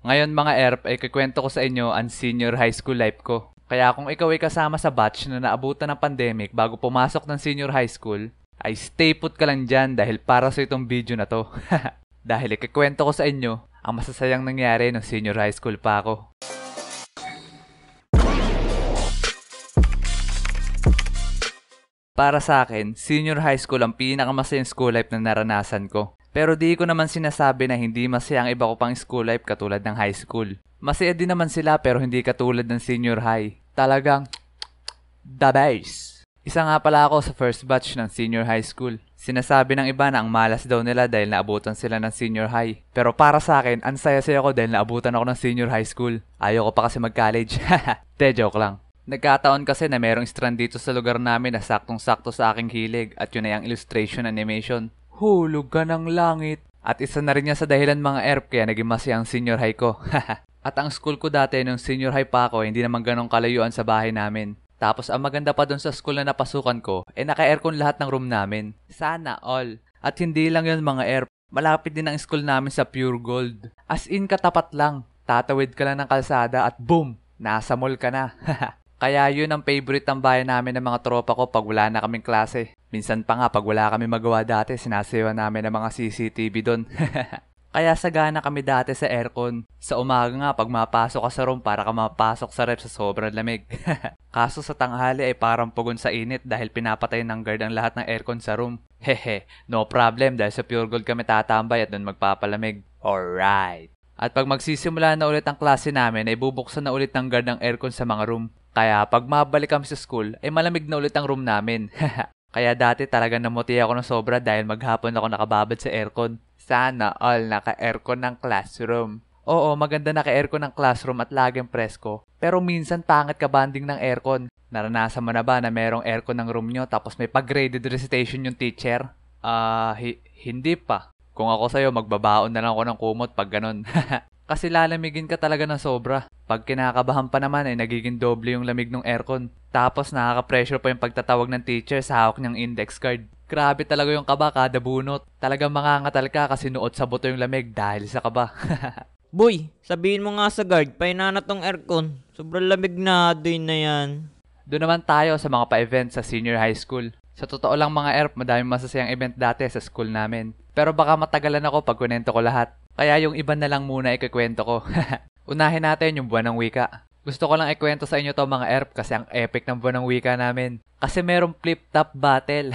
Ngayon mga ERP ay kikwento ko sa inyo ang senior high school life ko. Kaya kung ikaw ay kasama sa batch na naabutan ng pandemic bago pumasok ng senior high school, ay stay put ka lang dyan dahil para sa itong video na to. Dahil ikikwento ko sa inyo ang masasayang nangyari ng senior high school pa ako. Para sa akin, senior high school ang pinakamasayang school life na naranasan ko. Pero di ko naman sinasabi na hindi masaya ang iba ko pang school life katulad ng high school. Masaya din naman sila pero hindi katulad ng senior high. Talagang the best. Isa nga pala ako sa first batch ng senior high school. Sinasabi ng iba na ang malas daw nila dahil naabutan sila ng senior high. Pero para sa akin, ang saya-saya ko dahil naabutan ako ng senior high school. Ayoko pa kasi mag-college. Te, joke lang. Nagkataon kasi na merong strand dito sa lugar namin na saktong-sakto sa aking hilig at yun ay ang illustration animation. Hulog ka ng langit. At isa na rin yan sa dahilan mga ERP kaya naging masaya ang senior high ko. At ang school ko dati nung senior high pa ako hindi naman ganong kalayuan sa bahay namin. Tapos ang maganda pa dun sa school na napasukan ko, naka-aircon lahat ng room namin. Sana all. At hindi lang yun mga ERP. Malapit din ang school namin sa Pure Gold. As in katapat lang. Tatawid ka lang ng kalsada at boom! Nasa mall ka na. Kaya yun ang favorite ng bayan namin ng mga tropa ko pag wala na kaming klase. Minsan pa nga pag wala kami magawa dati, sinasayawan namin ng mga CCTV doon. Kaya sagana kami dati sa aircon. Sa umaga nga pag mapasok ka sa room para ka mapasok sa rep sa sobrang lamig. Kaso sa tanghali ay parang pugon sa init dahil pinapatay ng guard ang lahat ng aircon sa room. Hehe, no problem dahil sa Pure Gold kami tatambay at doon magpapalamig. Alright. At pag magsisimula na ulit ang klase namin ay bubuksan na ulit ng guard ng aircon sa mga room. Kaya pag mabalik kami sa school, ay malamig na ulit ang room namin. Kaya dati talagang namuti ako ng sobra dahil maghapon ako nakababad sa aircon. Sana all naka-aircon ng classroom. Oo, maganda naka-aircon ng classroom at laging presko. Pero minsan pangit ka banding ng aircon. Naranasan mo na ba na merong aircon ng room nyo tapos may pag-graded recitation yung teacher? Hindi pa. Kung ako sa'yo, magbabaon na lang ako ng kumot pag ganun. Kasi lalamigin ka talaga ng sobra. Pag kinakabahan pa naman ay nagiging doble yung lamig ng aircon. Tapos nakaka-pressure pa yung pagtatawag ng teacher sa hawak niyang index card. Grabe talaga yung kaba kada bunot. Talagang mangangatal ka kasi nuot sa buto yung lamig dahil sa kaba. Boy, sabihin mo nga sa guard, painana tong aircon. Sobrang lamig na din na yan. Doon naman tayo sa mga pa-event sa senior high school. Sa totoo lang mga ERP, madaming masasayang event dati sa school namin. Pero baka matagalan ako pag kunento ko lahat. Kaya yung iba na lang muna ikikwento ko. Unahin natin yung buwan ng wika. Gusto ko lang ikwento sa inyo to mga ERP kasi ang epic ng buwan ng wika namin. Kasi merong flip-top battle.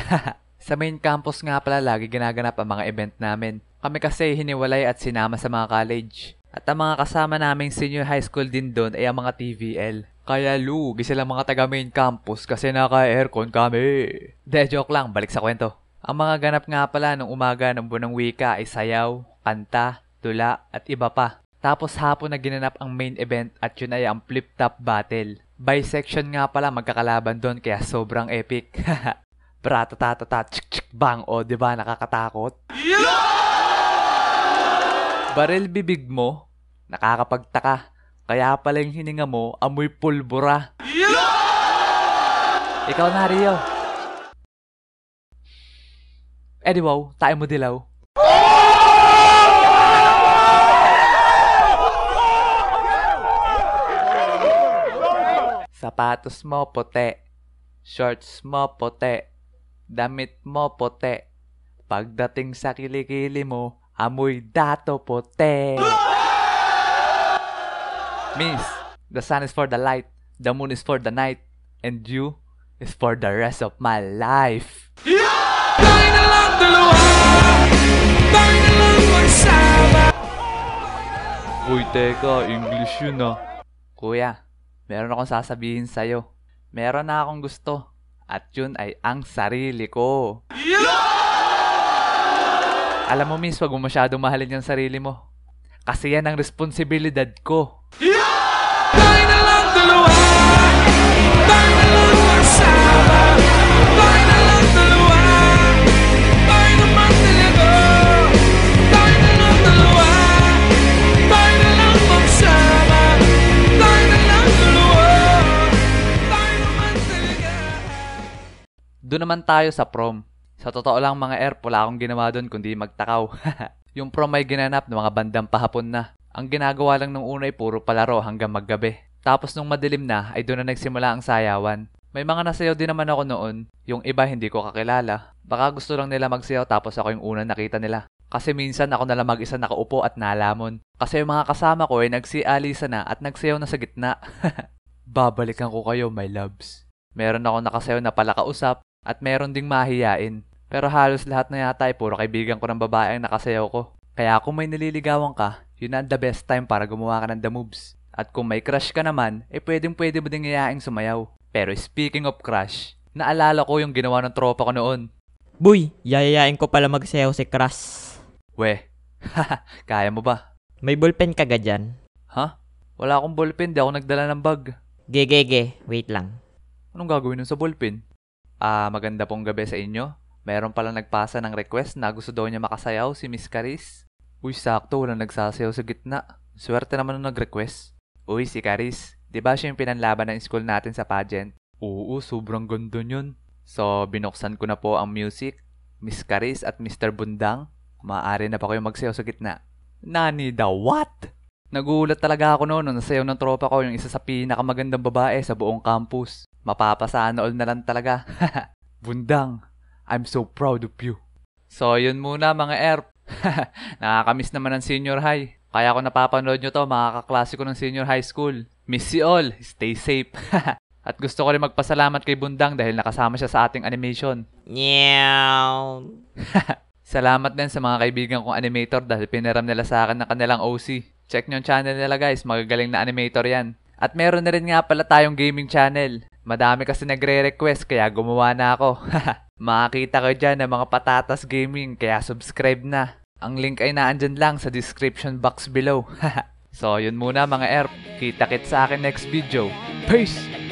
Sa main campus nga pala lagi ginaganap ang mga event namin. Kami kasi hiniwalay at sinama sa mga college. At ang mga kasama naming senior high school din doon ay ang mga TVL. Kaya lugi silang mga taga main campus kasi naka-aircon kami. De, joke lang, balik sa kwento. Ang mga ganap nga pala nung umaga ng buwan ng wika ay sayaw, kanta, tula at iba pa. Tapos hapon na ginanap ang main event at yun ay ang flip-top battle. Bisection nga pala magkakalaban doon kaya sobrang epic. Bratatatata, tsk bang, o diba nakakatakot? Baril bibig mo, nakakapagtaka. Kaya pala yung hininga mo, amoy pulbura. Ikaw na, Rio. Di wow, tayo mo dilaw. Sapatos mo puti, shorts mo puti, damit mo puti. Pagdating sa kilikili mo, amoy dato puti. Miss, the sun is for the light, the moon is for the night, and you is for the rest of my life. Tayo na lang dalawa, tayo na lang magsama. Uy, teka, English yun ah. Kuya, meron akong sasabihin sa'yo. Meron na akong gusto. At yun ay ang sarili ko. Alam mo miss, wag mo masyadong mahalin yung sarili mo. Kasi yan ang responsibilidad ko. Tayo na lang dalawa, tayo na lang magsama. Tayo na lang dalawa, tayo naman talaga. Tayo na lang dalawa, tayo na lang magsama. Tayo na lang dalawa, tayo naman talaga. Doon naman tayo sa prom. Sa totoo lang mga ERP, wala akong ginawa doon kundi magtakaw. Yung prom ay ginanap ng mga bandang pahapon na. Ang ginagawa lang nung una ay puro palaro hanggang maggabi. Tapos nung madilim na ay doon na nagsimula ang sayawan. May mga nasayaw din naman ako noon, yung iba hindi ko kakilala. Baka gusto lang nila magsayaw tapos ako yung unang nakita nila. Kasi minsan ako nalang mag-isa nakaupo at nalamon. Kasi yung mga kasama ko ay nagsialisa na at nagsayaw na sa gitna. Babalikan ko kayo, my loves. Meron ako nakasayaw na palakausap at meron ding mahiyain. Pero halos lahat na yata ay puro kaibigan ko ng babae ang nakasayaw ko. Kaya kung may nililigawan ka, yun na the best time para gumawa ka ng the moves. At kung may crush ka naman, pwede mo ding iyaing sumayaw. Pero speaking of crush, naalala ko yung ginawa ng tropa ko noon. Boy, yayayain ko pala magsayaw si Crush. Weh, kaya mo ba? May ballpen ka ga dyan? Ha? Wala akong ballpen, di ako nagdala ng bag. Gege, wait lang. Anong gagawin nun sa ballpen? Maganda pong gabi sa inyo. Meron pala nagpasa ng request na gusto daw niya makasayaw si Miss Caris. Uy, sakto, walang nagsasayaw sa gitna. Swerte naman nung nag-request. Uy, si Caris, di ba siya yung pinanlaban ng school natin sa pageant? Oo, sobrang ganda yun. So, binuksan ko na po ang music. Miss Caris at Mr. Bundang, maaari na pa kayo magsayaw sa gitna. Nani the what? Nagulat talaga ako noon nung nasayaw ng tropa ko yung isa sa pinakamagandang babae sa buong campus. Mapapasana all na lang talaga. Bundang, I'm so proud of you. So, yun muna mga ERP. Nakakamiss naman ng senior high. Kaya kung napapanood nyo to, mga kaklase ko ng senior high school. Miss you all. Stay safe. At gusto ko rin magpasalamat kay Bundang dahil nakasama siya sa ating animation. Meow. Salamat din sa mga kaibigan kong animator dahil pinaram nila sa akin ng kanilang OC. Check nyo yung channel nila guys, magagaling na animator yan. At meron na rin nga pala tayong gaming channel. Madami kasi nagre-request kaya gumawa na ako. Makakita kayo dyan ng mga patatas gaming kaya subscribe na. Ang link ay naandyan lang sa description box below. So yun muna mga ERP, kita-kits sa akin next video. Peace!